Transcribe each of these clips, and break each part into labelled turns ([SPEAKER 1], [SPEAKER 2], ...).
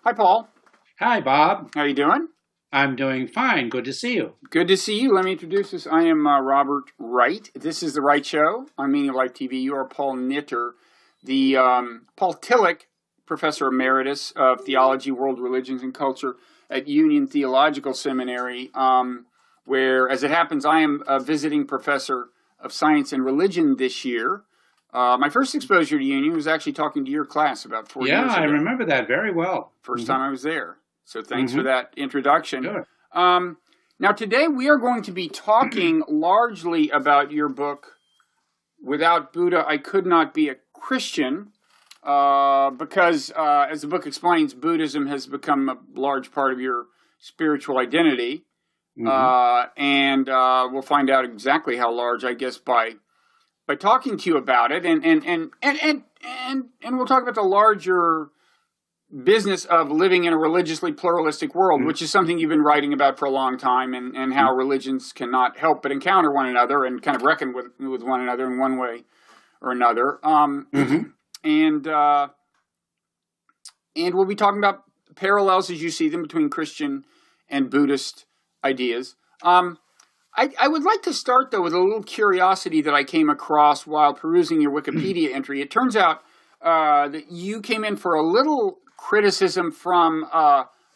[SPEAKER 1] Hi, Paul.
[SPEAKER 2] Hi, Bob.
[SPEAKER 1] How you doing?
[SPEAKER 2] I'm doing fine. Good to see you.
[SPEAKER 1] Good to see you. Let me introduce us. I am Robert Wright. This is The Wright Show on Meaning of Life TV. You are Paul Knitter, the Paul Tillich, Professor Emeritus of Theology, World Religions, and Culture at Union Theological Seminary, where, as it happens, I am a visiting professor of science and religion this year. My first exposure to Union was actually talking to your class about 4 years ago.
[SPEAKER 2] Yeah, I remember that very well.
[SPEAKER 1] First time I was there. So thanks for that introduction.
[SPEAKER 2] Sure.
[SPEAKER 1] Now, today we are going to be talking largely about your book, Without Buddha, I Could Not Be a Christian, because, as the book explains, Buddhism has become a large part of your spiritual identity. And we'll find out exactly how large, I guess, by talking to you about it. And we'll talk about the larger business of living in a religiously pluralistic world, which is something you've been writing about for a long time, and how religions cannot help but encounter one another and kind of reckon with one another in one way or another. And we'll be talking about parallels as you see them between Christian and Buddhist ideas. I would like to start, though, with a little curiosity that I came across while perusing your Wikipedia entry. It turns out that you came in for a little criticism from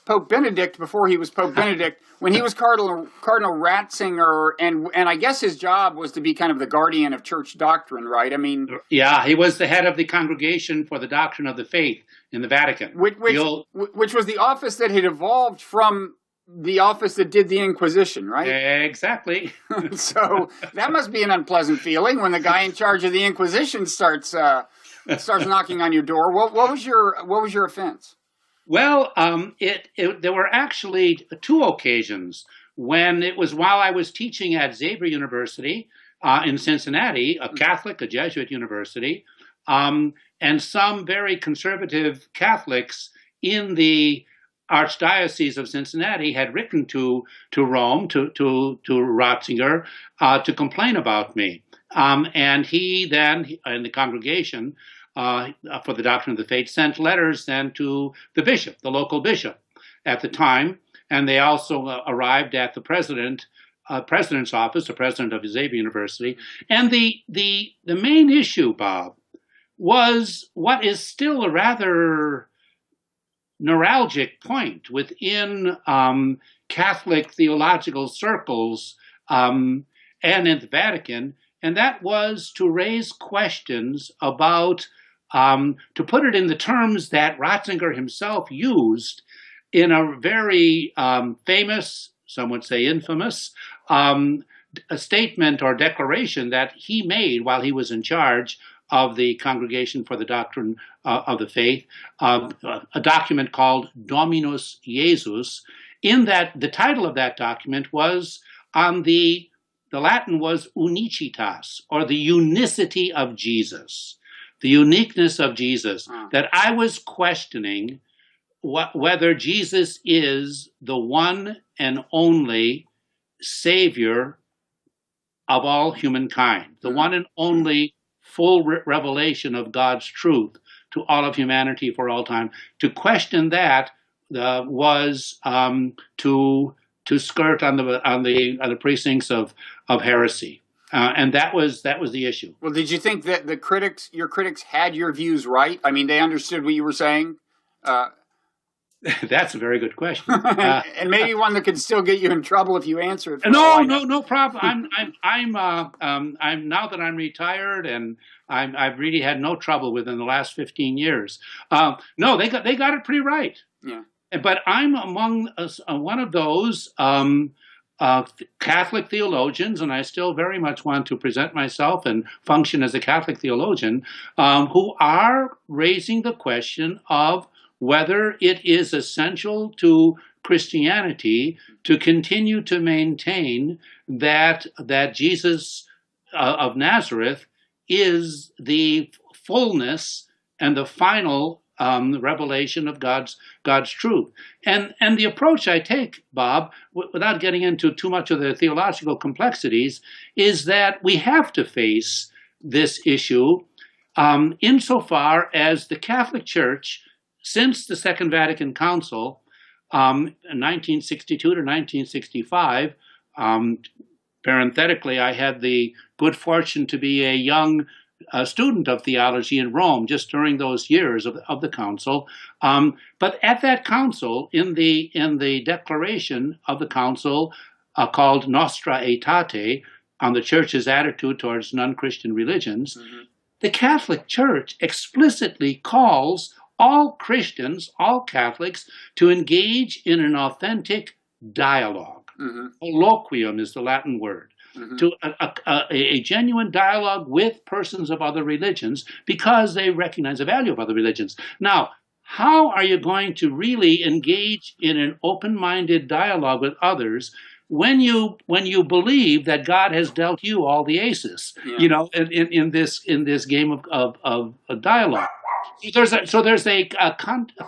[SPEAKER 1] Pope Benedict before he was Pope Benedict, when he was Cardinal Ratzinger, and I guess his job was to be kind of the guardian of church doctrine, right? I mean,
[SPEAKER 2] yeah, he was the head of the Congregation for the Doctrine of the Faith in the Vatican,
[SPEAKER 1] which was the office that had evolved from the office that did the Inquisition, right?
[SPEAKER 2] Exactly.
[SPEAKER 1] So that must be an unpleasant feeling when the guy in charge of the Inquisition starts knocking on your door. What was your offense?
[SPEAKER 2] Well, there were actually two occasions when it was while I was teaching at Xavier University in Cincinnati, a Catholic, a Jesuit university, and some very conservative Catholics in the Archdiocese of Cincinnati had written to Rome, to Ratzinger, to complain about me. And he then, in the congregation for the Doctrine of the Faith, sent letters then to the bishop, the local bishop at the time. And they also arrived at the president's office, the president of Xavier University. And the main issue, Bob, was what is still a rather neuralgic point within Catholic theological circles and in the Vatican, and that was to raise questions about, to put it in the terms that Ratzinger himself used in a very famous, some would say infamous, a statement or declaration that he made while he was in charge of the Congregation for the Doctrine of the Faith, a document called Dominus Jesus. In that, the title of that document was the Latin was unicitas, or the unicity of Jesus, the uniqueness of Jesus, that I was questioning whether Jesus is the one and only Savior of all humankind, the one and only full revelation of God's truth to all of humanity for all time. To question that was to skirt on the precincts of heresy, and that was the issue.
[SPEAKER 1] Well, did you think that your critics had your views right? I mean, they understood what you were saying.
[SPEAKER 2] That's a very good question,
[SPEAKER 1] and maybe one that could still get you in trouble if you answer it.
[SPEAKER 2] No problem. I'm now that I'm retired, and I've really had no trouble within the last 15 years. No, they got it pretty right.
[SPEAKER 1] Yeah.
[SPEAKER 2] But I'm among one of those Catholic theologians, and I still very much want to present myself and function as a Catholic theologian, who are raising the question of whether it is essential to Christianity to continue to maintain that Jesus of Nazareth is the fullness and the final revelation of God's truth. And the approach I take, Bob, without getting into too much of the theological complexities, is that we have to face this issue insofar as the Catholic Church since the Second Vatican Council, in 1962 to 1965, parenthetically, I had the good fortune to be a young student of theology in Rome just during those years of the council. But at that council, in the declaration of the council called Nostra Aetate, on the church's attitude towards non-Christian religions, the Catholic Church explicitly calls all Christians, all Catholics, to engage in an authentic dialogue. Colloquium is the Latin word. To a genuine dialogue with persons of other religions, because they recognize the value of other religions. Now, how are you going to really engage in an open-minded dialogue with others when you believe that God has dealt you all the aces? You know, in this game of dialogue. So there's a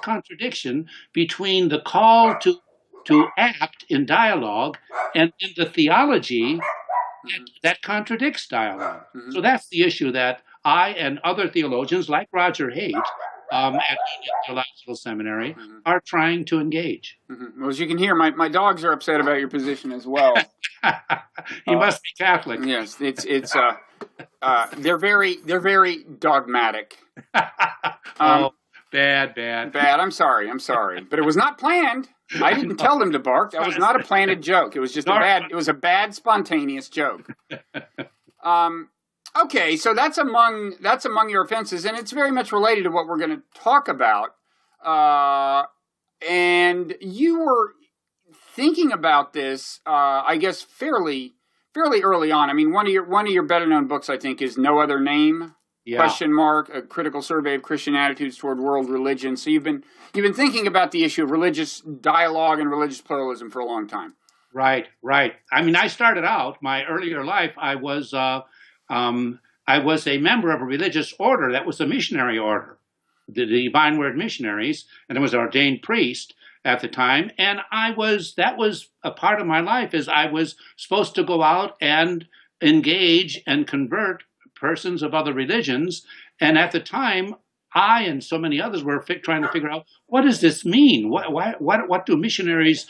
[SPEAKER 2] contradiction between the call to act in dialogue and in the theology that contradicts dialogue. So that's the issue that I and other theologians like Roger Haight at Theological Seminary are trying to engage.
[SPEAKER 1] Well, as you can hear, my dogs are upset about your position as well.
[SPEAKER 2] He must be Catholic.
[SPEAKER 1] Yes, it's they're very dogmatic.
[SPEAKER 2] Oh, bad.
[SPEAKER 1] I'm sorry, but it was not planned. I didn't tell them to bark. That was not a planned joke. It was just a bad spontaneous joke. Okay, so that's among your offenses, and it's very much related to what we're going to talk about. And you were thinking about this, I guess, fairly early on. I mean, one of your better known books, I think, is No Other Name? ? A critical survey of Christian attitudes toward world religion. So you've been thinking about the issue of religious dialogue and religious pluralism for a long time.
[SPEAKER 2] Right. I mean, I started out my earlier life. I was a member of a religious order that was a missionary order, the Divine Word Missionaries, and I was an ordained priest at the time. And that was a part of my life, is I was supposed to go out and engage and convert persons of other religions. And at the time, I and so many others were trying to figure out, what does this mean? What are missionaries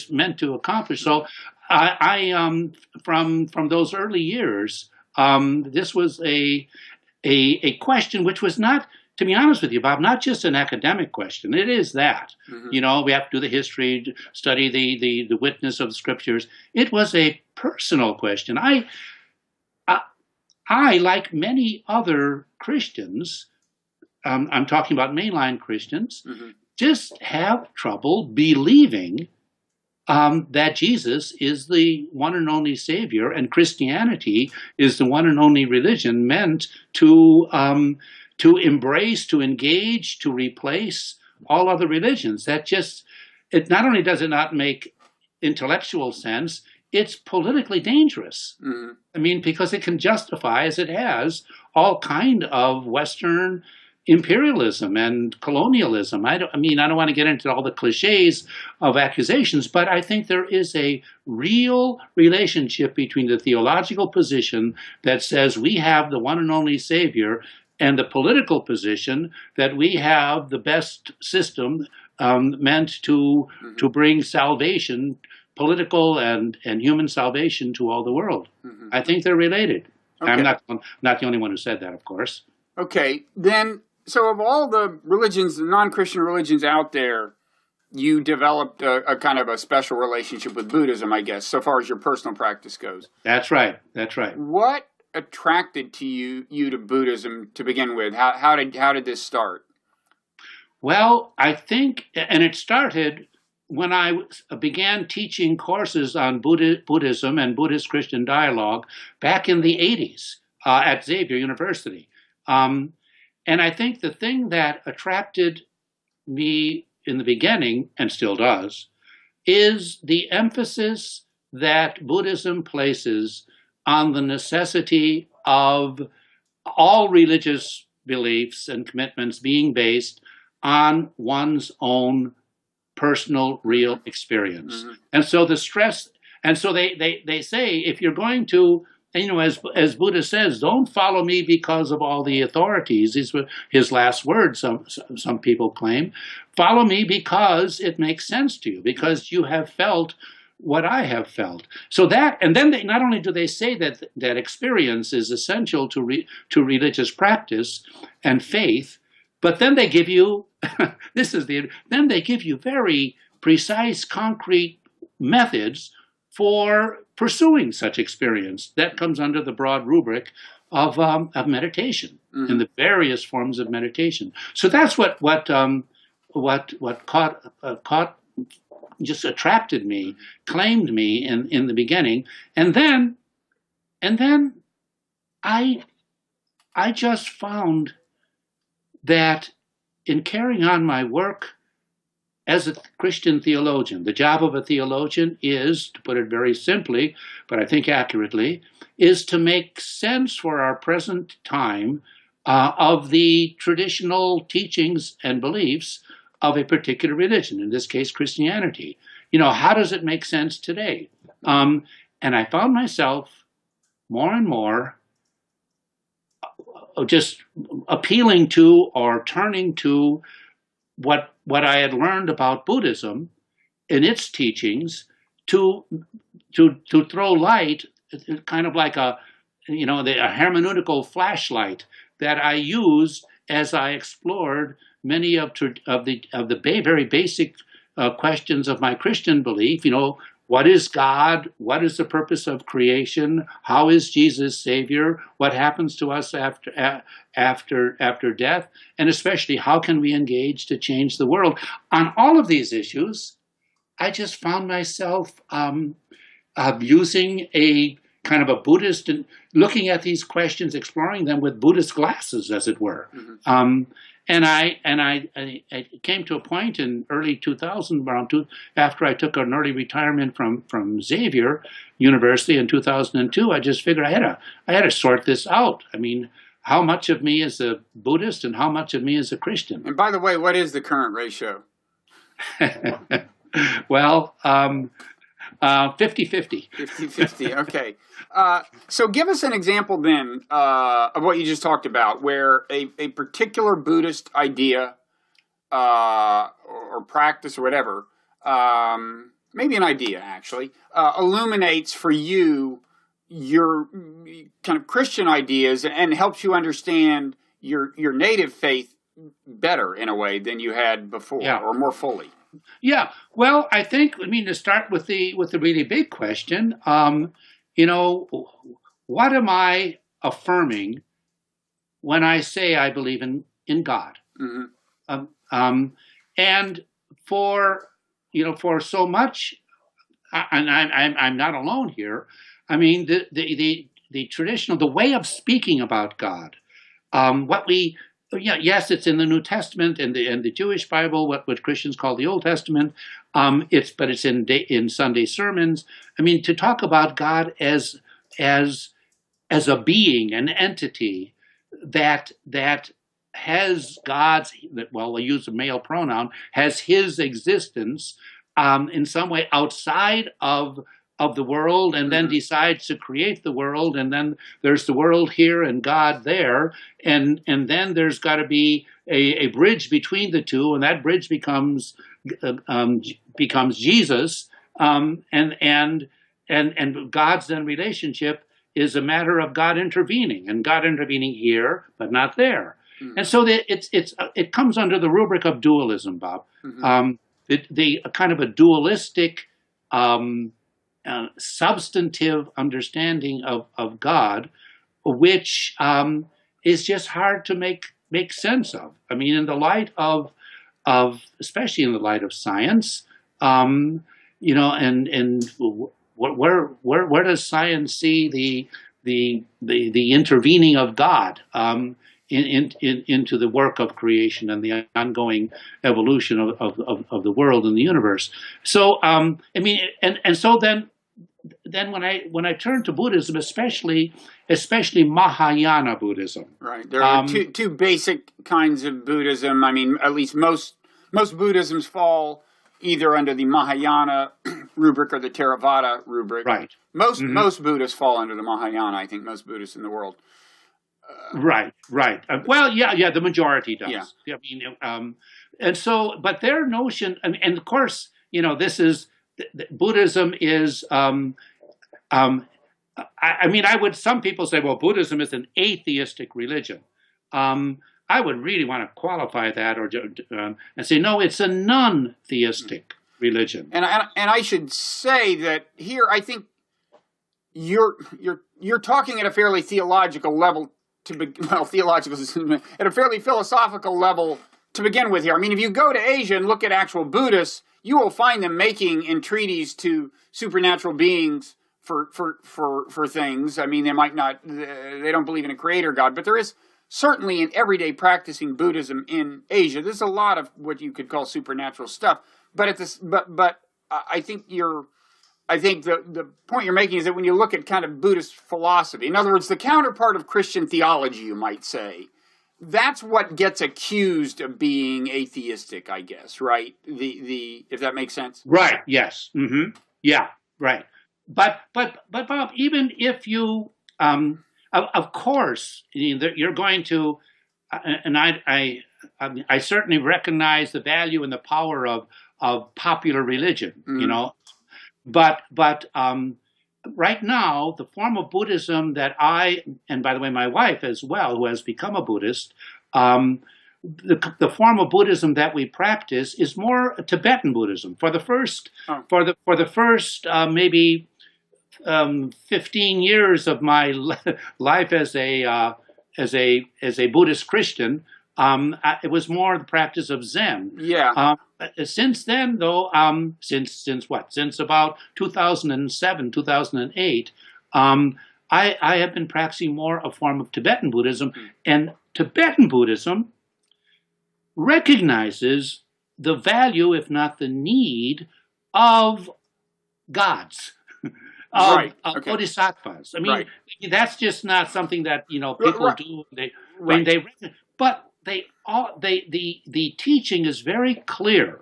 [SPEAKER 2] meant to accomplish? So I from those early years, this was a question which was not, to be honest with you, Bob, not just an academic question. It is that. You know, we have to do the history, study the witness of the scriptures. It was a personal question. I, like many other Christians, I'm talking about mainline Christians, just have trouble believing that Jesus is the one and only Savior, and Christianity is the one and only religion meant to embrace, to engage, to replace all other religions. It not only does it not make intellectual sense, it's politically dangerous. I mean, because it can justify, as it has, all kind of Western imperialism and colonialism. I don't want to get into all the cliches of accusations, but I think there is a real relationship between the theological position that says we have the one and only Savior and the political position that we have the best system meant to bring salvation, political and human salvation, to all the world. I think they're related. Okay. I'm not the only one who said that, of course.
[SPEAKER 1] Okay, then, so of all the religions, the non-Christian religions out there, you developed a kind of a special relationship with Buddhism, I guess, so far as your personal practice goes.
[SPEAKER 2] That's right.
[SPEAKER 1] What attracted you to Buddhism to begin with? How did this start?
[SPEAKER 2] Well, I think, and it started when I began teaching courses on Buddhism and Buddhist Christian dialogue back in the 80s at Xavier University. And I think the thing that attracted me in the beginning, and still does, is the emphasis that Buddhism places on the necessity of all religious beliefs and commitments being based on one's own personal, real experience. And so the stress, and so they say, if you're going to And, as Buddha says, don't follow me because of all the authorities. These were his last words, some people claim. Follow me because it makes sense to you, because you have felt what I have felt. So that, and then not only do they say that experience is essential to religious practice and faith, but then they give you, then they give you very precise, concrete methods for pursuing such experience. That comes under the broad rubric of meditation and the various forms of meditation. So that's what caught just attracted me, claimed me in the beginning, and then I just found that in carrying on my work as a Christian theologian, the job of a theologian is, to put it very simply, but I think accurately, is to make sense for our present time of the traditional teachings and beliefs of a particular religion, in this case, Christianity. How does it make sense today? And I found myself more and more just appealing to or turning to what I had learned about Buddhism in its teachings to throw light, kind of like a hermeneutical flashlight that I used as I explored many of the very basic questions of my Christian belief. What is God? What is the purpose of creation? How is Jesus Savior? What happens to us after death? And especially, how can we engage to change the world? On all of these issues, I just found myself using a kind of a Buddhist, and looking at these questions, exploring them with Buddhist glasses, as it were. And I came to a point in early 2000, after I took an early retirement from Xavier University in 2002. I just figured I had to sort this out. I mean, how much of me is a Buddhist and how much of me is a Christian?
[SPEAKER 1] And by the way, what is the current ratio?
[SPEAKER 2] Well, 50-50.
[SPEAKER 1] 50-50, okay. So give us an example then of what you just talked about, where a particular Buddhist idea or practice or whatever, maybe an idea actually, illuminates for you your kind of Christian ideas and helps you understand your native faith better in a way than you had before, or more fully.
[SPEAKER 2] Yeah, well, I think, to start with the really big question, what am I affirming when I say I believe in God? And for so much, and I'm not alone here. I mean, the traditional, the way of speaking about God, yes, it's in the New Testament and the Jewish Bible, what Christians call the Old Testament. It's in Sunday sermons. I mean, to talk about God as a being, an entity that has God's, well, we use a male pronoun, has his existence in some way outside of the world, and then decides to create the world, and then there's the world here and God there, and then there's got to be a bridge between the two, and that bridge becomes Jesus, and God's then relationship is a matter of God intervening, and God intervening here but not there. And so it comes under the rubric of dualism, Bob. The kind of a dualistic substantive understanding of God, which is just hard to make sense of. I mean, in the light of especially in the light of science, and where does science see the intervening of God into the work of creation and the ongoing evolution of the world and the universe? So so then when I turn to Buddhism, especially Mahayana Buddhism,
[SPEAKER 1] right? There are two basic kinds of Buddhism. I mean, at least most Buddhisms fall either under the Mahayana rubric or the Theravada rubric.
[SPEAKER 2] Right.
[SPEAKER 1] Most Buddhists fall under the Mahayana. I think most Buddhists in the world.
[SPEAKER 2] Right. Well, yeah, the majority does.
[SPEAKER 1] Yeah.
[SPEAKER 2] I mean, and so, but their notion, and of course, this is Buddhism is. I mean, some people say, well, Buddhism is an atheistic religion. I would really want to qualify that and say, no, it's a non-theistic religion.
[SPEAKER 1] And I should say that here, I think you're talking at a fairly theological level theological at a fairly philosophical level to begin with here. I mean, if you go to Asia and look at actual Buddhists, you will find them making entreaties to supernatural beings for things. I mean, they don't believe in a creator God, but there is certainly in everyday practicing Buddhism in Asia, there's a lot of what you could call supernatural stuff. But I think the point you're making is that when you look at kind of Buddhist philosophy, in other words, the counterpart of Christian theology, you might say, that's what gets accused of being atheistic, I guess, right? If that makes sense.
[SPEAKER 2] Right. Yes. Mm-hmm. Yeah. Right. But Bob, even if you, of course, you're going to, and I certainly recognize the value and the power of popular religion, but right now, the form of Buddhism that and by the way, my wife as well, who has become a Buddhist, the form of Buddhism that we practice is more Tibetan Buddhism. For the first, maybe 15 years of my life as a Buddhist Christian, it was more the practice of Zen.
[SPEAKER 1] Yeah.
[SPEAKER 2] Since then, though, since about 2007, 2008, I have been practicing more a form of Tibetan Buddhism, and Tibetan Buddhism recognizes the value, if not the need, of gods.
[SPEAKER 1] Right.
[SPEAKER 2] Of bodhisattvas. I mean,
[SPEAKER 1] right.
[SPEAKER 2] That's just not something that people
[SPEAKER 1] right.
[SPEAKER 2] do.
[SPEAKER 1] Right.
[SPEAKER 2] But the teaching is very clear.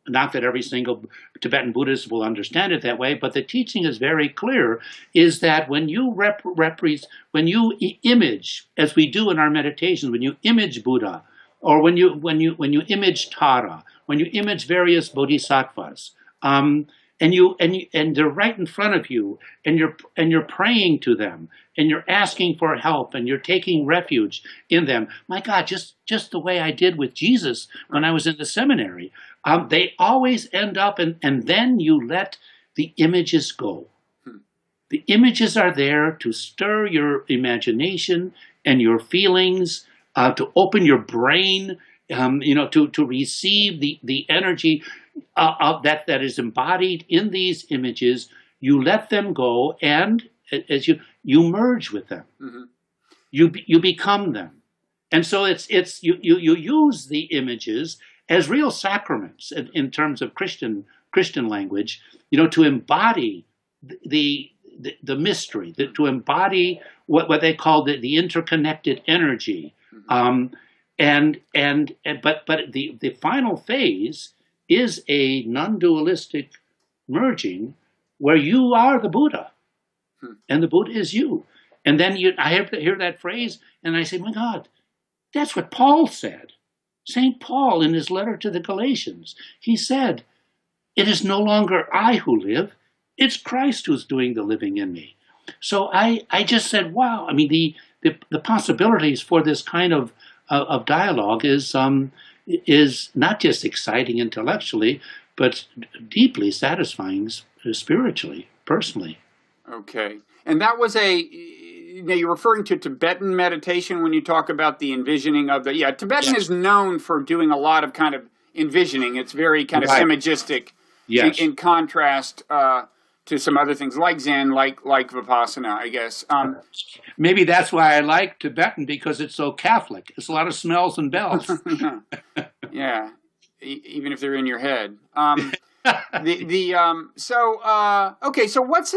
[SPEAKER 2] Not that every single Tibetan Buddhist will understand it that way, but the teaching is very clear. Is that when you when you image, as we do in our meditations, when you image Buddha, or when you image Tara, when you image various bodhisattvas, and they're right in front of you, and you're praying to them, and you're asking for help, and you're taking refuge in them. My God, just the way I did with Jesus when I was in the seminary. They always end up, and then you let the images go. The images are there to stir your imagination and your feelings, to open your brain, to receive the energy that is embodied in these images. You let them go, and as you merge with them, mm-hmm. you become them, and so it's you use the images as real sacraments in terms of Christian language, to embody the mystery, to embody what they call the interconnected energy, mm-hmm. But the final phase is a non-dualistic merging where you are the Buddha, and the Buddha is you. And then I hear that phrase, and I say, my God, that's what Paul said. St. Paul, in his letter to the Galatians, he said, it is no longer I who live, it's Christ who's doing the living in me. So I just said, wow, I mean, the possibilities for this kind of dialogue is not just exciting intellectually, but deeply satisfying spiritually, personally.
[SPEAKER 1] Okay. And that was you're referring to Tibetan meditation when you talk about the envisioning of Tibetan
[SPEAKER 2] Yes.
[SPEAKER 1] is known for doing a lot of kind of envisioning. It's very kind of
[SPEAKER 2] Right.
[SPEAKER 1] symagistic,
[SPEAKER 2] Yes.
[SPEAKER 1] in contrast to some other things like Zen, like Vipassana, I guess.
[SPEAKER 2] Maybe that's why I like Tibetan, because it's so Catholic. It's a lot of smells and bells.
[SPEAKER 1] Yeah. Even if they're in your head. So what's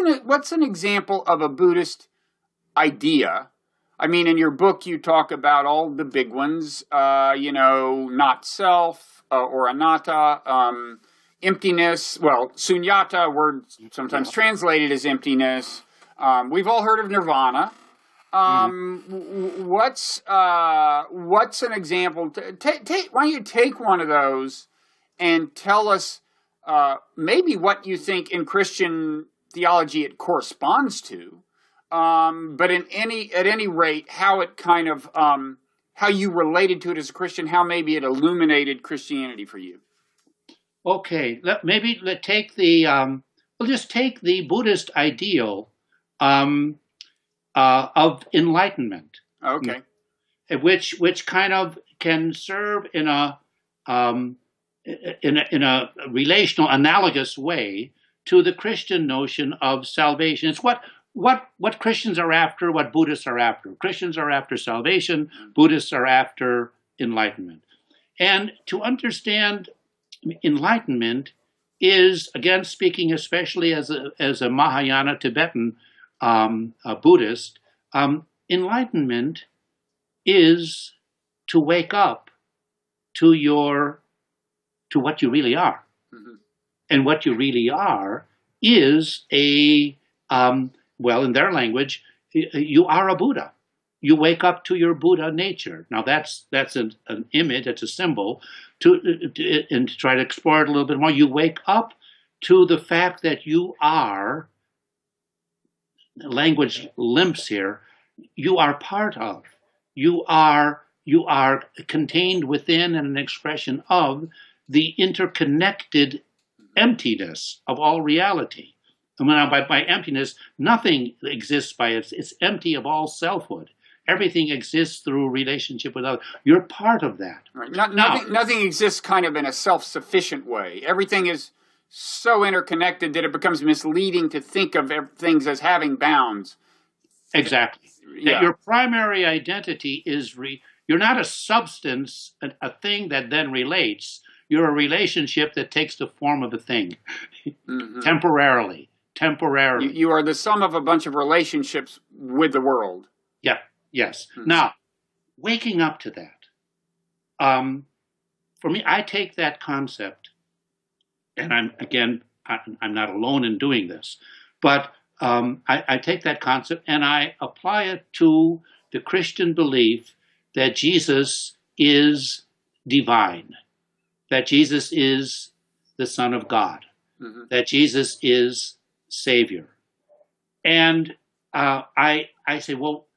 [SPEAKER 1] an example of a Buddhist idea? I mean, in your book, you talk about all the big ones, not self or anatta, emptiness. Well, sunyata, word sometimes translated as emptiness. We've all heard of nirvana. What's an example? Why don't you take one of those and tell us maybe what you think in Christian theology it corresponds to, but at any rate, how it kind of how you related to it as a Christian, how maybe it illuminated Christianity for you.
[SPEAKER 2] Okay, let's take the we'll just take the Buddhist ideal of enlightenment.
[SPEAKER 1] Okay.
[SPEAKER 2] Which kind of can serve in a relational, analogous way to the Christian notion of salvation. It's what Christians are after, what Buddhists are after. Christians are after salvation, Buddhists are after enlightenment. And to understand enlightenment is, again, speaking especially as a Mahayana Tibetan Buddhist, enlightenment is to wake up to what you really are. Mm-hmm. And what you really are is well, in their language, you are a Buddha. You wake up to your Buddha nature. Now that's an image, it's a symbol, and to try to explore it a little bit more, you wake up to the fact that you are, language limps here, you are part of, you are contained within and an expression of the interconnected emptiness of all reality. And by emptiness, nothing exists by it's empty of all selfhood. Everything exists through relationship with others. You're part of that.
[SPEAKER 1] Right. Nothing exists kind of in a self-sufficient way. Everything is so interconnected that it becomes misleading to think of things as having bounds.
[SPEAKER 2] Exactly.
[SPEAKER 1] Yeah.
[SPEAKER 2] That your primary identity is you're not a substance, a thing that then relates. You're a relationship that takes the form of a thing, mm-hmm. temporarily.
[SPEAKER 1] You are the sum of a bunch of relationships with the world.
[SPEAKER 2] Yeah. Yes. Mm-hmm. Now, waking up to that, for me, I take that concept, and I'm not alone in doing this, but I take that concept and I apply it to the Christian belief that Jesus is divine, that Jesus is the Son of God, mm-hmm. that Jesus is Savior. And I say, well,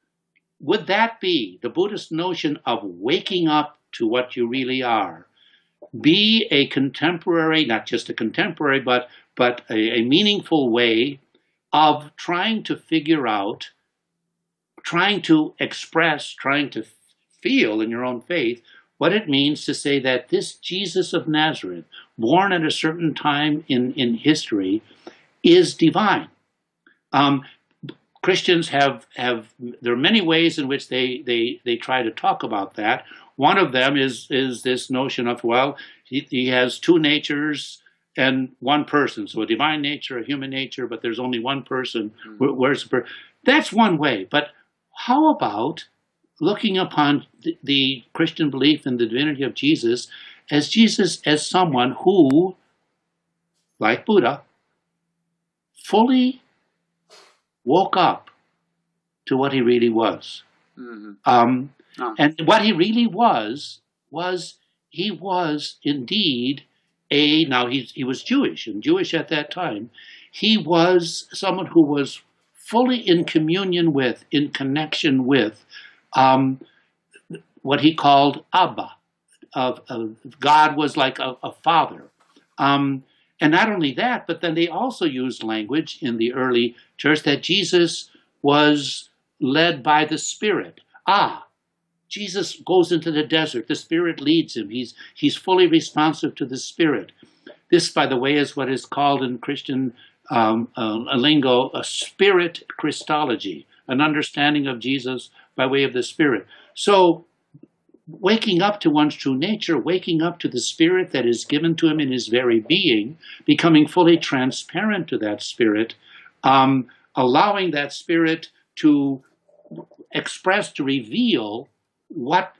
[SPEAKER 2] would that be the Buddhist notion of waking up to what you really are, be a contemporary, not just a contemporary, but a meaningful way of trying to figure out, trying to express, trying to feel in your own faith what it means to say that this Jesus of Nazareth, born at a certain time in history, is divine. Christians have there are many ways in which they try to talk about that. One of them is this notion of, well, he has two natures and one person, so a divine nature, a human nature, but there's only one person. Where's the That's one way. But how about looking upon the Christian belief in the divinity of Jesus as someone who, like Buddha, fully woke up to what he really was. Mm-hmm. And what he really was he was indeed he was Jewish, and Jewish at that time. He was someone who was fully in communion with, in connection with, what he called Abba. God was like a father. And not only that, but then they also used language in the early church that Jesus was led by the Spirit. Jesus goes into the desert. The Spirit leads him. He's fully responsive to the Spirit. This, by the way, is what is called in Christian lingo a spirit Christology, an understanding of Jesus by way of the Spirit. So waking up to one's true nature, waking up to the Spirit that is given to him in his very being, becoming fully transparent to that Spirit, allowing that Spirit to express, to reveal what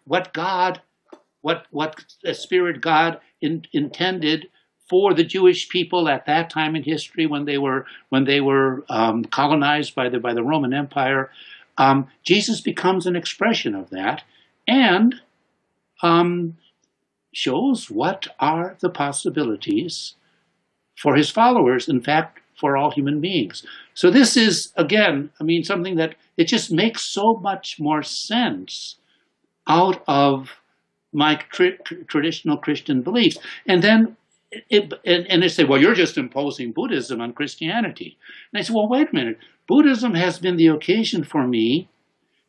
[SPEAKER 2] Spirit God intended for the Jewish people at that time in history when they were colonized by the Roman Empire. Jesus becomes an expression of that, and shows what are the possibilities for his followers, in fact, for all human beings. So this is, again, something that it just makes so much more sense out of my traditional Christian beliefs. And then and they say, well, you're just imposing Buddhism on Christianity. And I say, well, wait a minute. Buddhism has been the occasion for me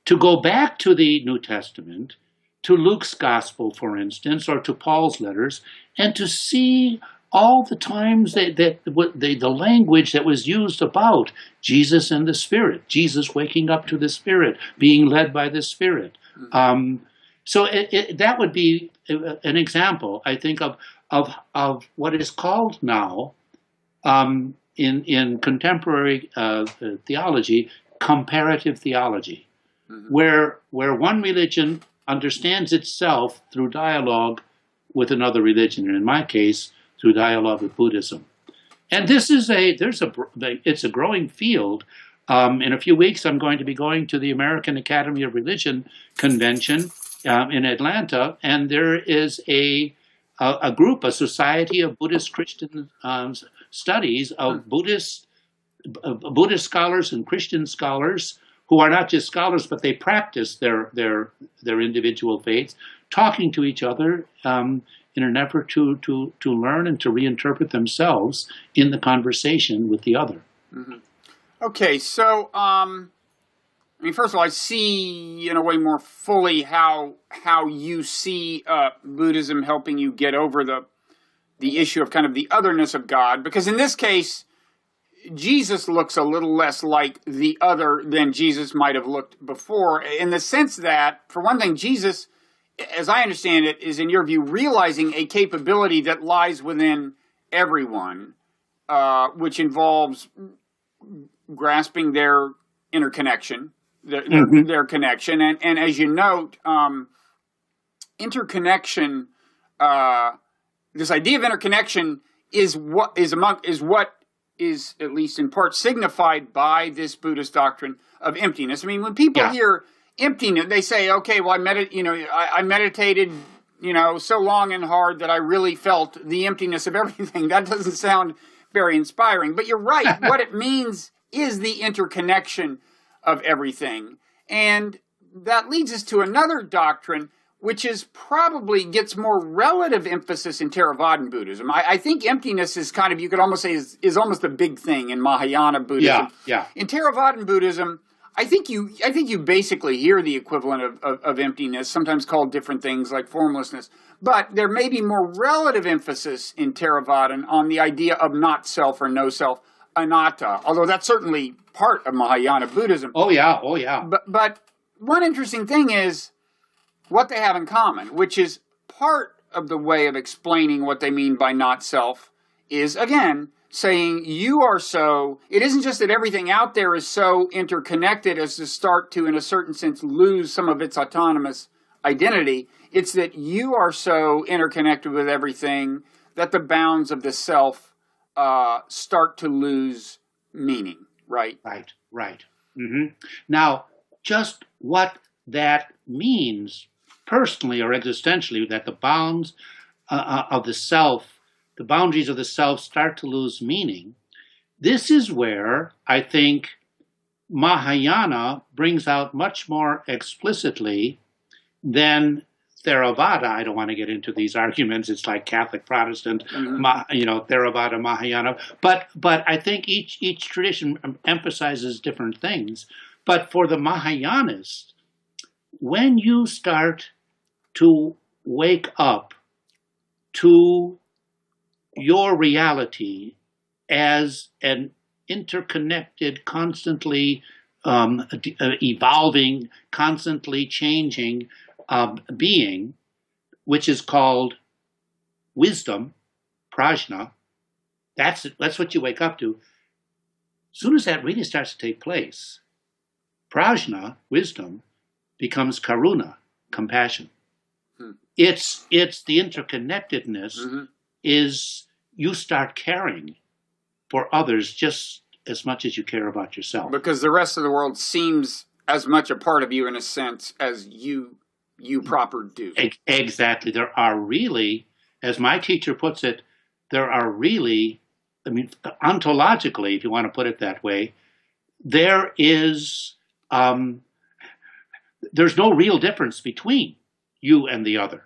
[SPEAKER 2] to go back to the New Testament, to Luke's gospel, for instance, or to Paul's letters, and to see all the times the language that was used about Jesus and the Spirit, Jesus waking up to the Spirit, being led by the Spirit. So that would be an example, I think, of what is called now in contemporary theology, comparative theology, where one religion understands itself through dialogue with another religion, and in my case, through dialogue with Buddhism. And this is it's a growing field. In a few weeks, I'm going to be going to the American Academy of Religion convention in Atlanta, and there is a group, a Society of Buddhist Christian Studies of Buddhist scholars and Christian scholars who are not just scholars, but they practice their individual faiths, talking to each other in an effort to learn and to reinterpret themselves in the conversation with the other.
[SPEAKER 1] Mm-hmm. Okay, so first of all, I see in a way more fully how you see Buddhism helping you get over the issue of kind of the otherness of God, because in this case, Jesus looks a little less like the other than Jesus might have looked before, in the sense that, for one thing, Jesus, as I understand it, is, in your view, realizing a capability that lies within everyone, which involves grasping their interconnection, their connection. And as you note, interconnection, this idea of interconnection is what is at least in part signified by this Buddhist doctrine of emptiness. When people hear emptiness, they say, okay, well, I meditated, so long and hard that I really felt the emptiness of everything. That doesn't sound very inspiring, but you're right. What it means is the interconnection of everything. And that leads us to another doctrine, which is probably gets more relative emphasis in Theravadan Buddhism. I think emptiness is kind of, you could almost say, is almost a big thing in Mahayana Buddhism.
[SPEAKER 2] Yeah.
[SPEAKER 1] In Theravadan Buddhism, I think you basically hear the equivalent of emptiness, sometimes called different things like formlessness. But there may be more relative emphasis in Theravadan on the idea of not self or no self, anatta, although that's certainly part of Mahayana Buddhism.
[SPEAKER 2] Oh yeah.
[SPEAKER 1] But one interesting thing is what they have in common, which is part of the way of explaining what they mean by not self is, again, saying you are so, it isn't just that everything out there is so interconnected as to start to, in a certain sense, lose some of its autonomous identity. It's that you are so interconnected with everything that the bounds of the self start to lose meaning, right?
[SPEAKER 2] Right. Mm-hmm. Now, just what that means personally or existentially, that the bounds of the self, the boundaries of the self start to lose meaning, this is where I think Mahayana brings out much more explicitly than Theravada. I don't want to get into these arguments. It's like Catholic, Protestant, Theravada, Mahayana. But I think each tradition emphasizes different things. But for the Mahayanists, when you start to wake up to your reality as an interconnected, constantly evolving, constantly changing being, which is called wisdom, prajna, that's what you wake up to. As soon as that really starts to take place, prajna, wisdom, becomes karuna, compassion. It's the interconnectedness is you start caring for others just as much as you care about yourself.
[SPEAKER 1] Because the rest of the world seems as much a part of you in a sense as you proper do.
[SPEAKER 2] Exactly. There are really, as my teacher puts it, there are really, I mean, ontologically, if you want to put it that way, there is, there's no real difference between you and the other.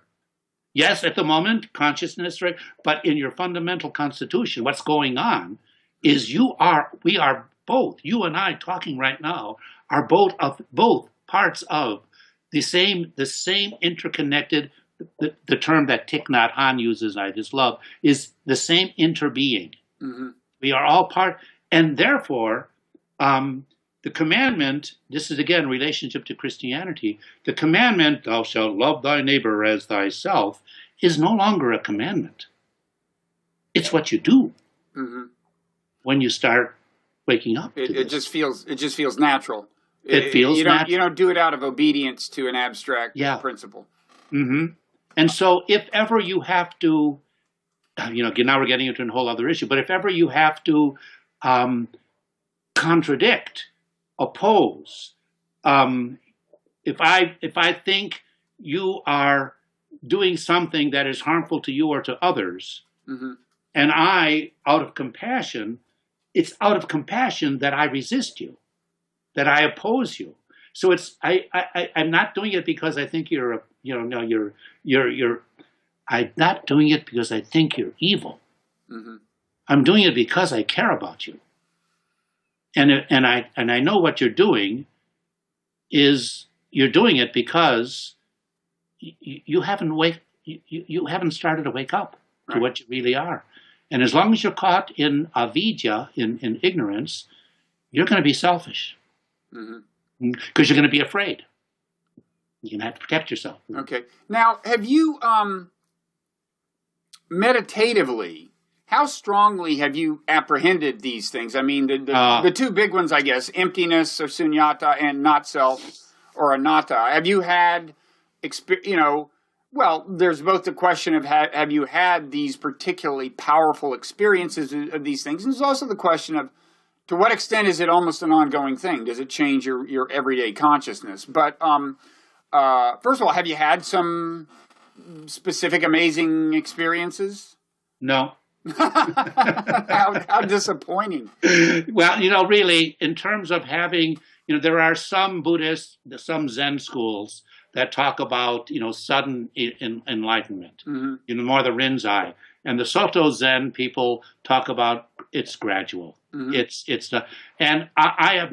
[SPEAKER 2] Yes, at the moment, consciousness, right? But in your fundamental constitution, what's going on is we are both, you and I talking right now, are both parts of the same interconnected, the term that Thich Nhat Hanh uses, I just love, is the same interbeing.
[SPEAKER 1] Mm-hmm.
[SPEAKER 2] We are all part, and therefore, the commandment, this is again relationship to Christianity, the commandment, thou shalt love thy neighbor as thyself, is no longer a commandment. It's what you do when you start waking up.
[SPEAKER 1] It just feels natural.
[SPEAKER 2] It feels natural.
[SPEAKER 1] You don't do it out of obedience to an abstract principle.
[SPEAKER 2] Mm-hmm. And so if ever you have to, now we're getting into a whole other issue, but if ever you have to contradict, oppose, if I think you are doing something that is harmful to you or to others, and I, out of compassion, it's out of compassion that I resist you, that I oppose you. So I'm not doing it because I think you're I'm not doing it because I think you're evil. I'm doing it because I care about you. And I know what you're doing is you're doing it because you haven't started to wake up to what you really are. And as long as you're caught in avidya, in ignorance, you're going to be selfish. Because you're going to be afraid. You're going to have to protect yourself.
[SPEAKER 1] Okay. Now, have you meditatively, how strongly have you apprehended these things? I mean, the two big ones, I guess, emptiness or sunyata and not self or anatta. Have you had, well, there's both the question of have you had these particularly powerful experiences of these things? And there's also the question of to what extent is it almost an ongoing thing? Does it change your everyday consciousness? But first of all, have you had some specific amazing experiences?
[SPEAKER 2] No.
[SPEAKER 1] How disappointing.
[SPEAKER 2] Well, really, in terms of having, there are some Buddhists, some Zen schools that talk about, sudden enlightenment, more the Rinzai. And the Soto Zen people talk about it's gradual. And I've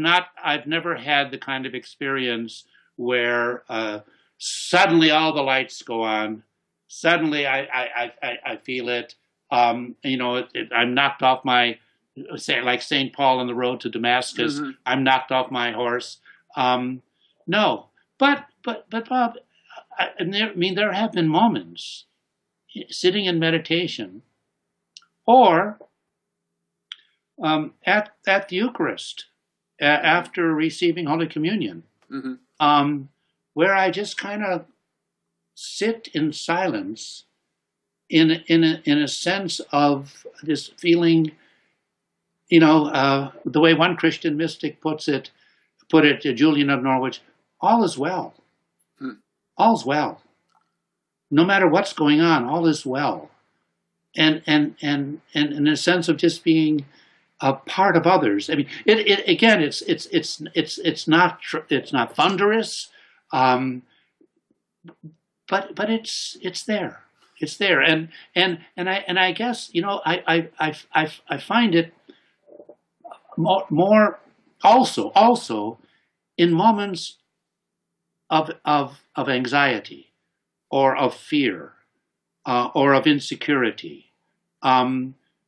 [SPEAKER 2] never had the kind of experience where suddenly all the lights go on. Suddenly I feel it. I'm knocked off my, like St. Paul on the road to Damascus. I'm knocked off my horse. No, but Bob, there have been moments sitting in meditation, or at the Eucharist after receiving Holy Communion, where I just kind of sit in silence, in a sense of this feeling, the way one Christian mystic put it, Julian of Norwich, all is well. All's well. No matter what's going on, all is well. And in a sense of just being a part of others. I mean, it's not thunderous, but it's there. It's there, and I guess I find it more also in moments of anxiety, or of fear, or of insecurity,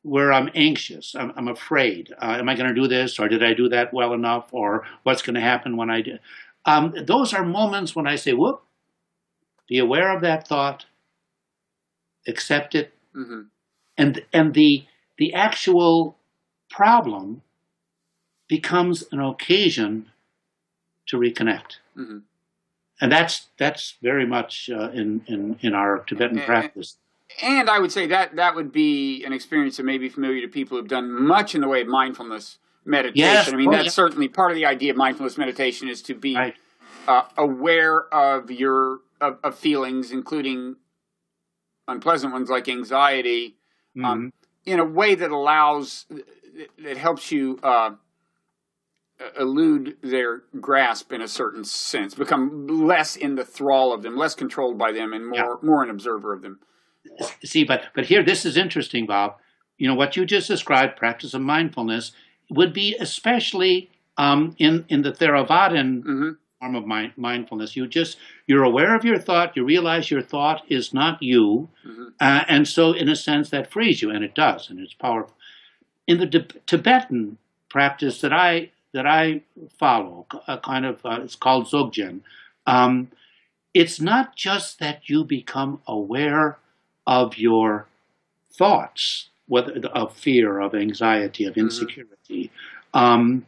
[SPEAKER 2] where I'm anxious, I'm afraid. Am I going to do this, or did I do that well enough, or what's going to happen when I do? Those are moments when I say, whoop, be aware of that thought, accept it, and the actual problem becomes an occasion to reconnect. And that's very much in our Tibetan practice.
[SPEAKER 1] And I would say that would be an experience that may be familiar to people who've done much in the way of mindfulness meditation.
[SPEAKER 2] Yes.
[SPEAKER 1] I mean,
[SPEAKER 2] Oh,
[SPEAKER 1] that's
[SPEAKER 2] yeah.
[SPEAKER 1] certainly part of the idea of mindfulness meditation is to be
[SPEAKER 2] Right.
[SPEAKER 1] aware of your of feelings, including unpleasant ones like anxiety,
[SPEAKER 2] Mhm.
[SPEAKER 1] in a way that helps you elude their grasp in a certain sense, become less in the thrall of them, less controlled by them, and
[SPEAKER 2] Yeah.
[SPEAKER 1] more an observer of them.
[SPEAKER 2] See, but here, this is interesting, Bob. What you just described, practice of mindfulness, would be especially in the Theravadan
[SPEAKER 1] Mm-hmm.
[SPEAKER 2] form of mindfulness. You're aware of your thought. You realize your thought is not you,
[SPEAKER 1] Mm-hmm.
[SPEAKER 2] and so in a sense that frees you, and it does, and it's powerful. In the Tibetan practice that I follow, it's called Dzogchen. It's not just that you become aware of your thoughts, whether of fear, of anxiety, of insecurity, and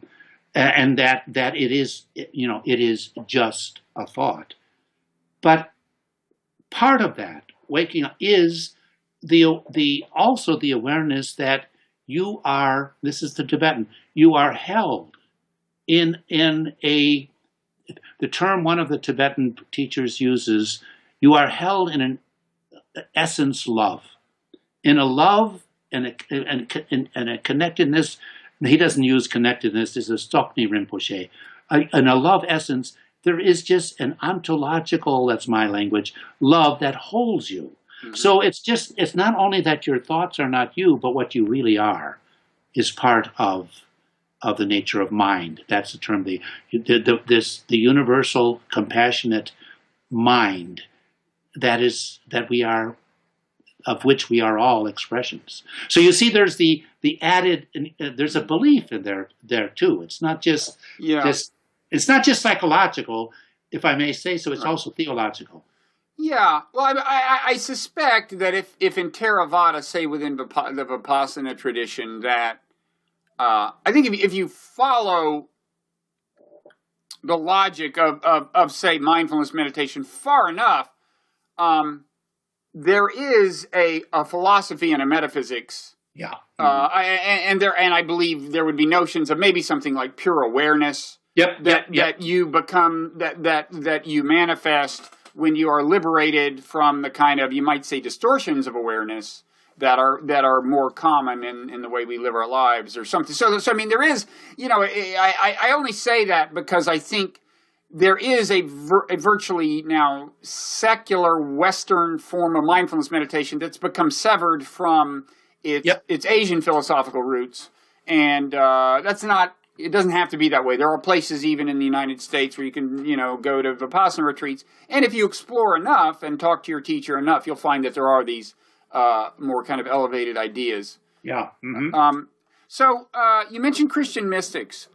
[SPEAKER 2] that it is just a thought. But part of that waking up is also the awareness that you are. This is the Tibetan. You are held in the term one of the Tibetan teachers uses. You are held in an essence love, in a love and a connectedness. He doesn't use connectedness. This is Stokni Rinpoche. In a love essence, there is just an ontological, that's my language, love that holds you. Mm-hmm. So it's not only that your thoughts are not you, but what you really are is part of the nature of mind. That's the term, the universal, compassionate mind that we are, of which we are all expressions. So you see, there's the added, there's a belief in there too. It's not just this. It's not just psychological, if I may say so. It's also theological.
[SPEAKER 1] Yeah, well, I suspect that if in Theravada, say within the Vipassana tradition, that I think if you follow the logic of say mindfulness meditation far enough, there is a philosophy and a metaphysics.
[SPEAKER 2] Yeah.
[SPEAKER 1] And I believe there would be notions of maybe something like pure awareness.
[SPEAKER 2] Yep.
[SPEAKER 1] That you become that you manifest when you are liberated from the kind of, you might say, distortions of awareness that are more common in the way we live our lives or something. So I mean, there is, I only say that because I think there is a virtually now secular Western form of mindfulness meditation that's become severed from its Asian philosophical roots. And that's not, it doesn't have to be that way. There are places even in the United States where you can, go to Vipassana retreats. And if you explore enough and talk to your teacher enough, you'll find that there are these more kind of elevated ideas.
[SPEAKER 2] Yeah. Mm-hmm.
[SPEAKER 1] So you mentioned Christian mystics.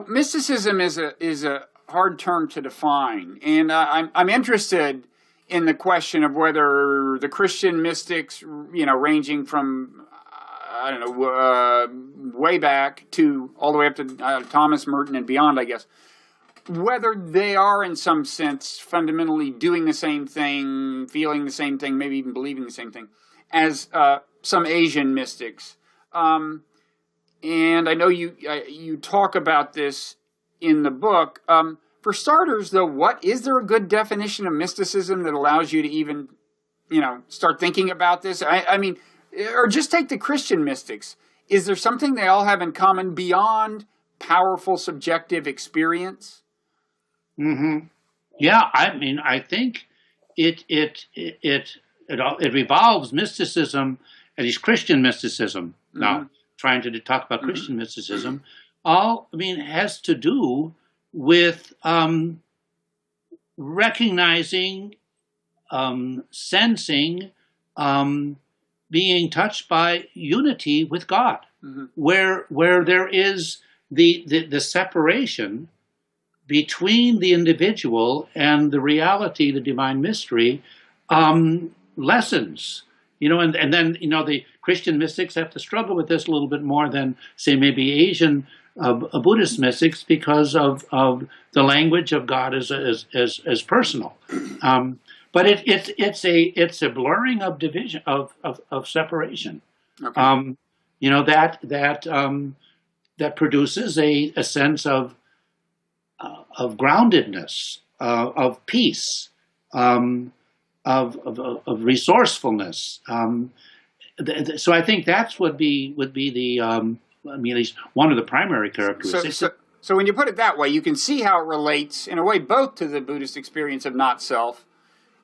[SPEAKER 1] Mysticism is a hard term to define, and I'm interested in the question of whether the Christian mystics, ranging from way back to all the way up to Thomas Merton and beyond, I guess, whether they are in some sense fundamentally doing the same thing, feeling the same thing, maybe even believing the same thing as some Asian mystics. And I know you talk about this in the book. For starters, though, is there a good definition of mysticism that allows you to even, start thinking about this? I mean, or just take the Christian mystics. Is there something they all have in common beyond powerful subjective experience?
[SPEAKER 2] Mm-hmm. Yeah, I mean, I think it revolves mysticism, at least Christian mysticism. Mm-hmm. Now, trying to talk about Christian mysticism, has to do with recognizing, sensing, being touched by unity with God, where there is the separation between the individual and the reality, the divine mystery, lessens. And then the Christian mystics have to struggle with this a little bit more than, say, maybe Asian Buddhist mystics because of the language of God as personal. But it's a blurring of division of separation.
[SPEAKER 1] Okay.
[SPEAKER 2] That produces a sense of groundedness, of peace, of resourcefulness. So I think that's would be the at least one of the primary characteristics.
[SPEAKER 1] So when you put it that way, you can see how it relates in a way both to the Buddhist experience of not self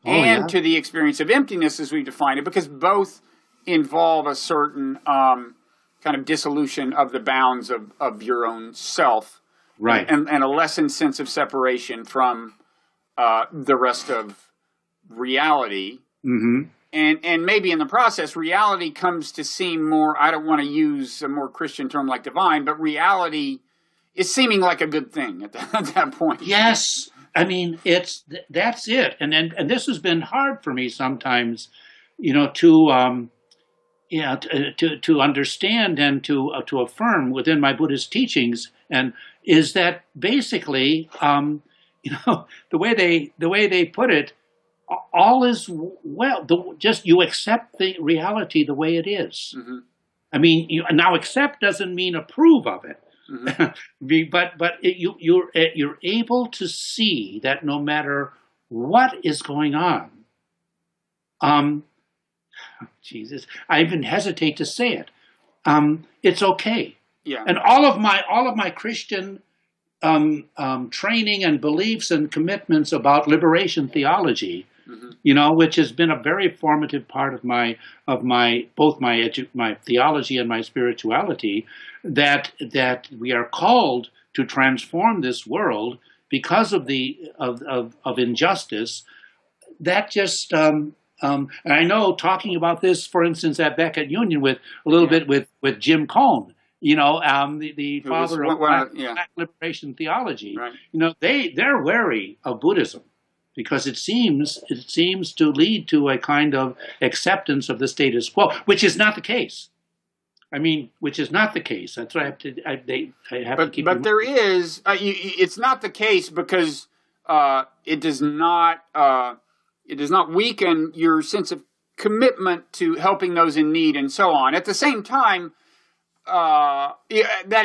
[SPEAKER 1] and to the experience of emptiness as we define it, because both involve a certain kind of dissolution of the bounds of your own self,
[SPEAKER 2] right,
[SPEAKER 1] and a lessened sense of separation from the rest of reality.
[SPEAKER 2] Mm-hmm.
[SPEAKER 1] And maybe in the process, reality comes to seem more, I don't want to use a more Christian term like divine, but reality is seeming like a good thing at that point.
[SPEAKER 2] Yes. I mean, that's it. And this has been hard for me sometimes, to understand and to affirm within my Buddhist teachings, and is that basically, the way they put it, all is well. Just you accept the reality the way it is.
[SPEAKER 1] Mm-hmm.
[SPEAKER 2] I mean, now accept doesn't mean approve of it,
[SPEAKER 1] mm-hmm.
[SPEAKER 2] but you're able to see that no matter what is going on, Jesus, I even hesitate to say it. It's okay.
[SPEAKER 1] Yeah.
[SPEAKER 2] And all of my Christian training and beliefs and commitments about liberation theology, mm-hmm. Which has been a very formative part of my theology and my spirituality, that we are called to transform this world because of of injustice. That just and I know, talking about this, for instance, at Beckett Union with a little bit with Jim Cone, the father of Black liberation theology.
[SPEAKER 1] Right.
[SPEAKER 2] They're wary of Buddhism because it seems to lead to a kind of acceptance of the status quo, which is not the case. I mean, which is not the case. That's what I have to. I have to keep.
[SPEAKER 1] But there is. It's not the case because it does not. It does not weaken your sense of commitment to helping those in need and so on. At the same time, that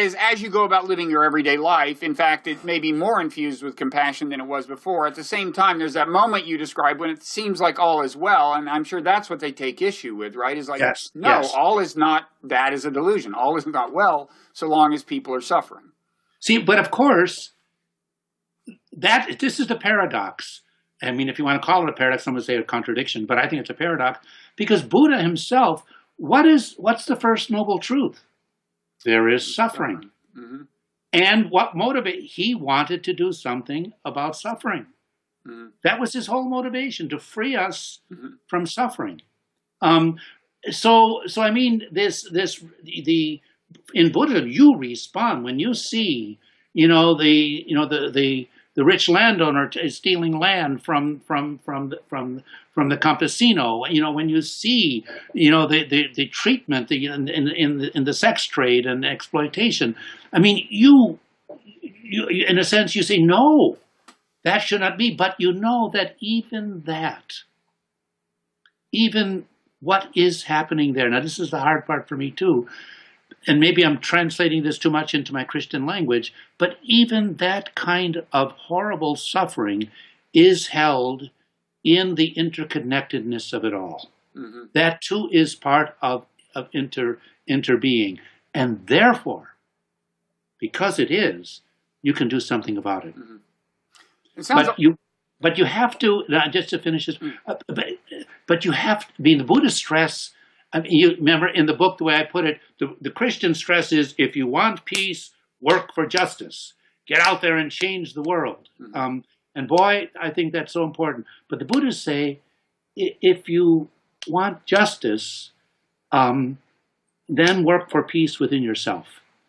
[SPEAKER 1] is, as you go about living your everyday life, in fact, it may be more infused with compassion than it was before. At the same time, there's that moment you described when it seems like all is well, and I'm sure that's what they take issue with, right? Is like, all is not, that is a delusion. All is not well so long as people are suffering.
[SPEAKER 2] See, but of course, this is the paradox. I mean, if you want to call it a paradox, some would say a contradiction, but I think it's a paradox because Buddha himself, what's the first noble truth? There is suffering.
[SPEAKER 1] Mm-hmm.
[SPEAKER 2] And what he wanted to do something about suffering. Mm-hmm. That was his whole motivation, to free us mm-hmm. from suffering. So I mean, in Buddhism, you respond when you see, the rich landowner is stealing land from the campesino. When you see, the treatment in the sex trade and exploitation. I mean, you in a sense you say no, that should not be. But you know that even what is happening there. Now, this is the hard part for me too. And maybe I'm translating this too much into my Christian language, but even that kind of horrible suffering is held in the interconnectedness of it all. Mm-hmm. That too is part of interbeing. And therefore, because it is, you can do something about it.
[SPEAKER 1] Mm-hmm.
[SPEAKER 2] But you have to, just to finish this, but you have to, the Buddhist stress. I mean, you remember in the book, the way I put it, the Christian stress is, if you want peace, work for justice. Get out there and change the world. Mm-hmm. And boy, I think that's so important. But the Buddhists say, if you want justice, then work for peace within yourself.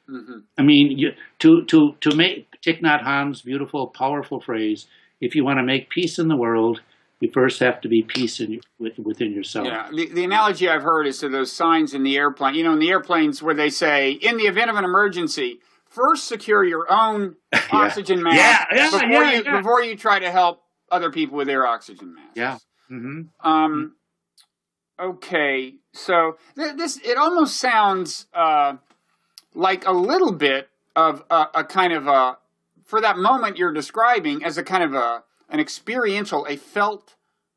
[SPEAKER 2] Mm-hmm. I mean, to make Thich Nhat Hanh's beautiful, powerful phrase, if you want to make peace in the world, you first have to be peace within yourself.
[SPEAKER 1] Yeah, the analogy I've heard is to those signs in the airplane. In the airplanes where they say, in the event of an emergency, first secure your own oxygen mask before you try to help other people with their oxygen masks.
[SPEAKER 2] Yeah. Mm-hmm.
[SPEAKER 1] Okay, so it almost sounds like a little bit of a kind of a, for that moment you're describing as a kind of an experiential, a felt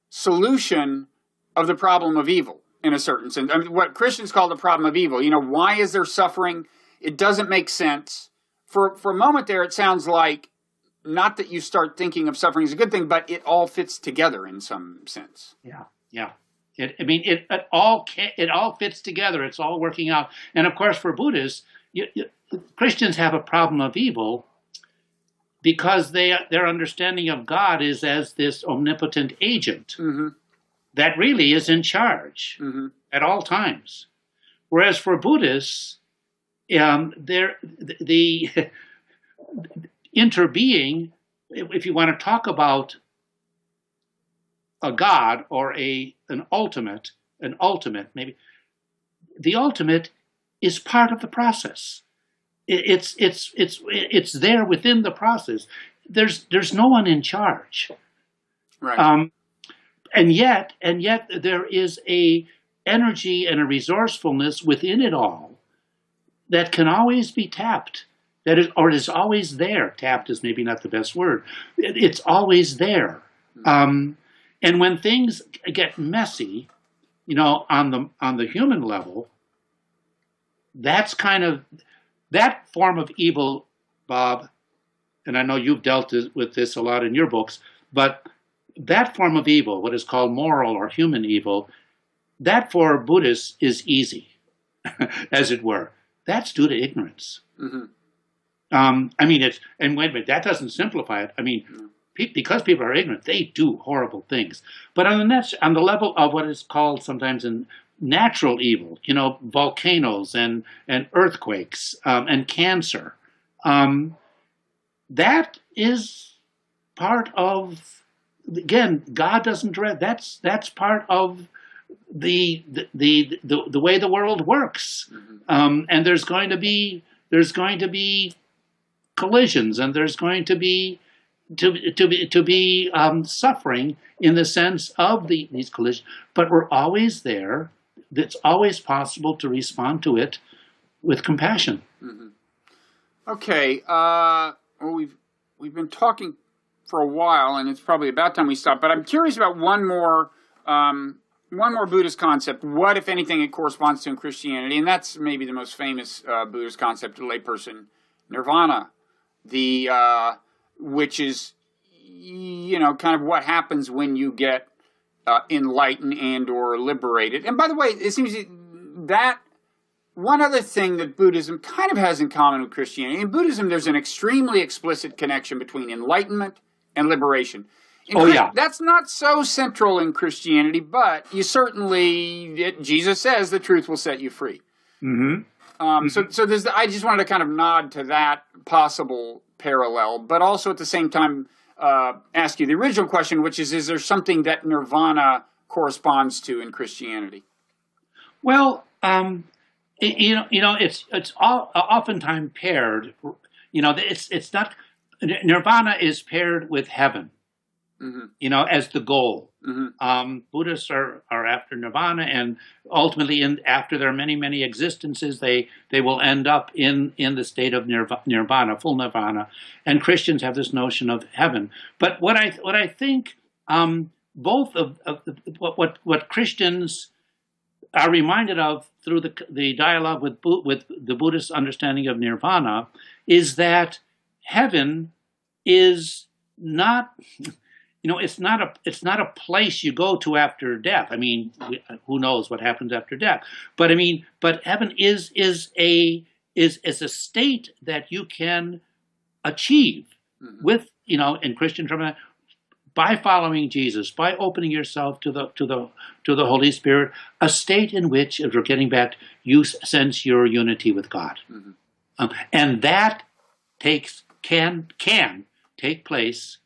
[SPEAKER 1] solution of the problem of evil in a certain sense. I mean, what Christians call the problem of evil. Why is there suffering? It doesn't make sense. For a moment there, it sounds like not that you start thinking of suffering as a good thing, but it all fits together in some sense.
[SPEAKER 2] Yeah. It all fits together. It's all working out. And of course, for Buddhists, Christians have a problem of evil because their understanding of God is as this omnipotent agent that really is in charge at all times. Whereas for Buddhists, the interbeing, if you want to talk about a God or an ultimate, maybe the ultimate is part of the process. It's there within the process. There's no one in charge,
[SPEAKER 1] right?
[SPEAKER 2] And yet there is a energy and a resourcefulness within it all that can always be tapped. That is always there. Tapped is maybe not the best word. It's always there. And when things get messy, on the human level, that's kind of that form of evil, Bob. And I know you've dealt with this a lot in your books, but that form of evil, what is called moral or human evil, that for Buddhists is easy, as it were. That's due to ignorance. And wait a minute, that doesn't simplify it. Because people are ignorant, they do horrible things. But on the level of what is called sometimes in natural evil, volcanoes and earthquakes and cancer, that is part of. Again, God doesn't direct. That's part of the way the world works. And there's going to be collisions, and there's going to be suffering in the sense of these collisions, but we're always there. It's always possible to respond to it with compassion.
[SPEAKER 1] Okay. Well, we've been talking for a while, and it's probably about time we stop. But I'm curious about one more Buddhist concept. What, if anything, it corresponds to in Christianity, and that's maybe the most famous Buddhist concept, to layperson, nirvana. Which is, kind of what happens when you get enlightened and or liberated. And by the way, it seems that one other thing that Buddhism kind of has in common with Christianity. In Buddhism, there's an extremely explicit connection between enlightenment and liberation. That's not so central in Christianity, but Jesus says the truth will set you free. So there's I just wanted to kind of nod to that possible parallel, but also at the same time ask you the original question, which is there something that nirvana corresponds to in Christianity?
[SPEAKER 2] Well, it's oftentimes paired. It's not. Nirvana is paired with heaven, as the goal. Buddhists are after nirvana, and ultimately, after their many existences, they will end up in the state of nirvana, full nirvana. And Christians have this notion of heaven. But what I think both of what Christians are reminded of through the dialogue with the Buddhist understanding of nirvana is that heaven is not. It's not a place you go to after death. Who knows what happens after death? But heaven is a state that you can achieve with, in Christian terms, by following Jesus, by opening yourself to the Holy Spirit, a state in which, if we're getting back, you sense your unity with God, and that can take place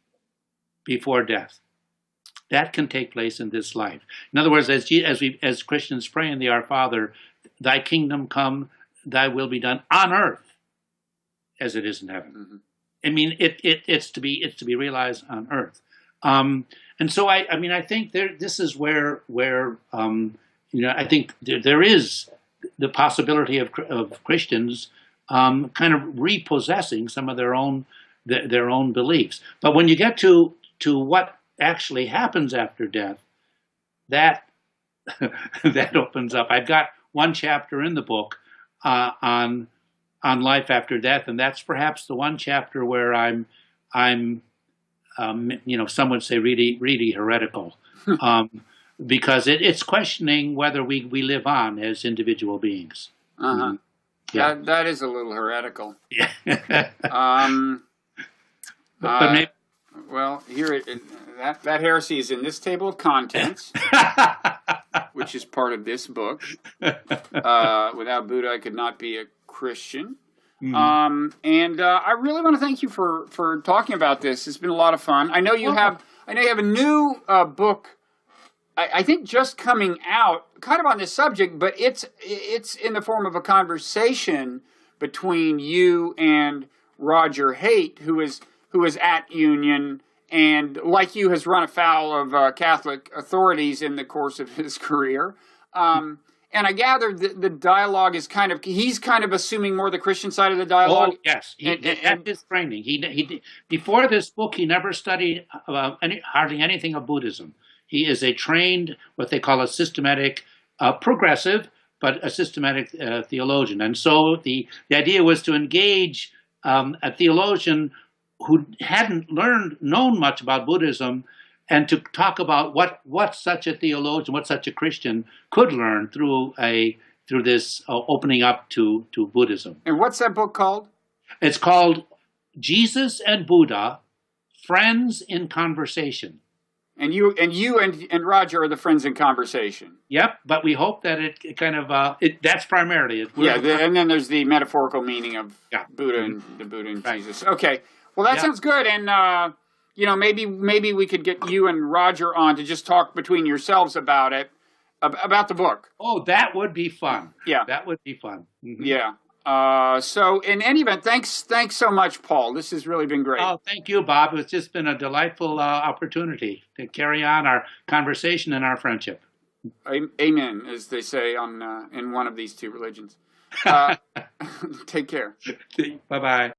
[SPEAKER 2] before death. That can take place in this life. In other words, as Christians pray in the Our Father, thy kingdom come, thy will be done on earth as it is in heaven.
[SPEAKER 1] Mm-hmm.
[SPEAKER 2] I mean, it's to be realized on earth. And so I mean, I think this is where I think there is the possibility of Christians kind of repossessing some of their own beliefs. But when you get to what actually happens after death, that that opens up. I've got one chapter in the book on life after death, and that's perhaps the one chapter where I'm some would say really heretical, because it's questioning whether we live on as individual beings.
[SPEAKER 1] Uh-huh. Yeah, that is a little heretical.
[SPEAKER 2] Yeah.
[SPEAKER 1] But maybe, well, here that heresy is in this table of contents, which is part of this book. Without Buddha, I could not be a Christian. Mm-hmm. And I really want to thank you for talking about this. It's been a lot of fun. I know you have a new book. I think just coming out, kind of on this subject, but it's in the form of a conversation between you and Roger Haight, who is at Union and, like you, has run afoul of Catholic authorities in the course of his career. And I gather the dialogue is he's kind of assuming more the Christian side of the dialogue.
[SPEAKER 2] Oh, yes. That's his training. He before this book, he never studied hardly anything of Buddhism. He is a trained, what they call a systematic, progressive, but a systematic theologian. And so the idea was to engage a theologian who hadn't known much about Buddhism, and to talk about what such a theologian, what such a Christian could learn through this opening up to Buddhism.
[SPEAKER 1] And what's that book called?
[SPEAKER 2] It's called Jesus and Buddha, Friends in Conversation.
[SPEAKER 1] And you and Roger are the friends in conversation.
[SPEAKER 2] Yep, but we hope that it kind of that's primarily it.
[SPEAKER 1] And then there's the metaphorical meaning of Buddha and the Buddha and Jesus. Okay, well that sounds good, and maybe we could get you and Roger on to just talk between yourselves about it, about the book.
[SPEAKER 2] Oh, that would be fun.
[SPEAKER 1] Yeah,
[SPEAKER 2] that would be fun. Mm-hmm.
[SPEAKER 1] Yeah. So in any event, thanks so much, Paul. This has really been great.
[SPEAKER 2] Oh, thank you, Bob. It's just been a delightful opportunity to carry on our conversation and our friendship.
[SPEAKER 1] Amen, as they say in one of these two religions. Take care.
[SPEAKER 2] Bye-bye.